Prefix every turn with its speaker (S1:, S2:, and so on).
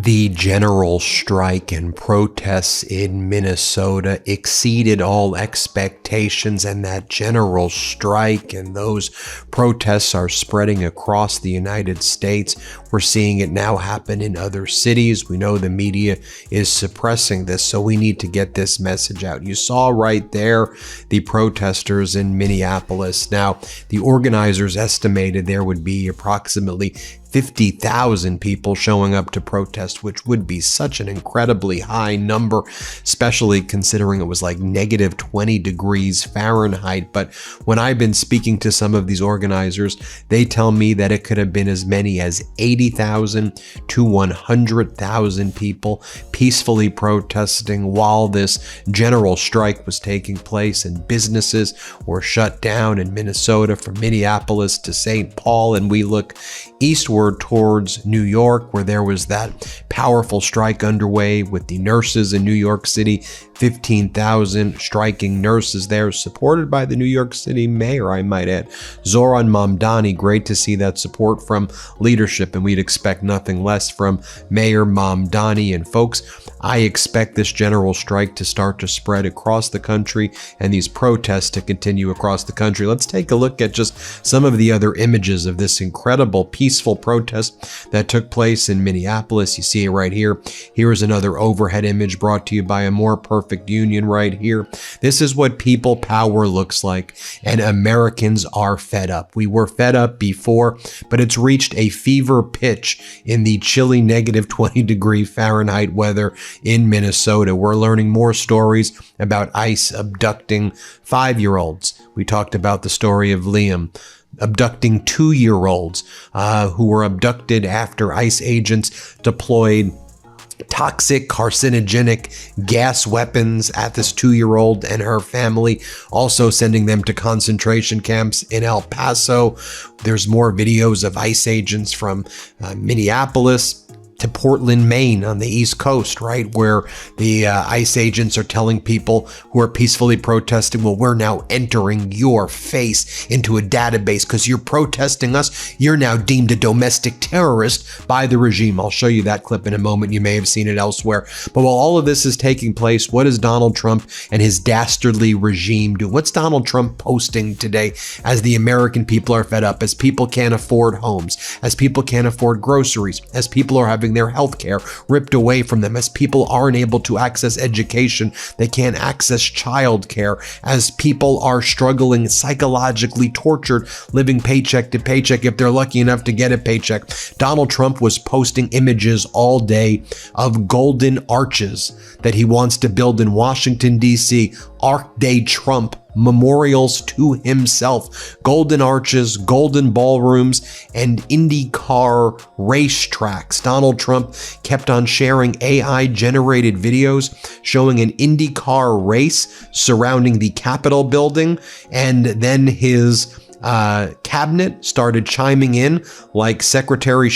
S1: The general strike and protests in Minnesota exceeded all expectations, and that general strike and those protests are spreading across the United States. We're seeing it now happen in other cities. We know the media is suppressing this, so we need to get this message out. You saw right there the protesters in Minneapolis. Now, the organizers estimated there would be approximately 50,000 people showing up to protest, which would be such an incredibly high number, especially considering it was like negative 20 degrees Fahrenheit. But when I've been speaking to some of these organizers, they tell me that it could have been as many as 80,000 to 100,000 people peacefully protesting while this general strike was taking place, and businesses were shut down in Minnesota from Minneapolis to St. Paul. And we look eastward towards New York, where there was that powerful strike underway with the nurses in New York City. 15,000 striking nurses there, supported by the New York City mayor, I might add, Zohran Mamdani. Great to see that support from leadership, and we'd expect nothing less from Mayor Mamdani. And folks, I expect this general strike to start to spread across the country and these protests to continue across the country. Let's take a look at just some of the other images of this incredible peaceful protest that took place in Minneapolis. You see it right here. Here is another overhead image brought to you by A More Perfect Union right here. This is what people power looks like, and Americans are fed up. We were fed up before, but it's reached a fever pitch in the chilly negative 20 degree Fahrenheit weather in Minnesota. We're learning more stories about ICE abducting 5-year-olds. We talked about the story of Liam abducting 2-year-olds who were abducted after ICE agents deployed toxic, carcinogenic gas weapons at this 2-year-old and her family, also sending them to concentration camps in El Paso. There's more videos of ICE agents from Minneapolis to Portland, Maine on the East Coast, right, where the ICE agents are telling people who are peacefully protesting, well, we're now entering your face into a database because you're protesting us. You're now deemed a domestic terrorist by the regime. I'll show you that clip in a moment. You may have seen it elsewhere. But while all of this is taking place, what does Donald Trump and his dastardly regime do? What's Donald Trump posting today as the American people are fed up, as people can't afford homes, as people can't afford groceries, as people are having their health care ripped away from them, as people aren't able to access education, they can't access child care, as people are struggling, psychologically tortured, living paycheck to paycheck if they're lucky enough to get a paycheck. Donald Trump was posting images all day of golden arches that he wants to build in Washington, D.C., Arc de Trump memorials to himself, golden arches, golden ballrooms, and IndyCar racetracks. Donald Trump kept on sharing AI-generated videos showing an IndyCar race surrounding the Capitol building, and then his cabinet started chiming in, like Secretary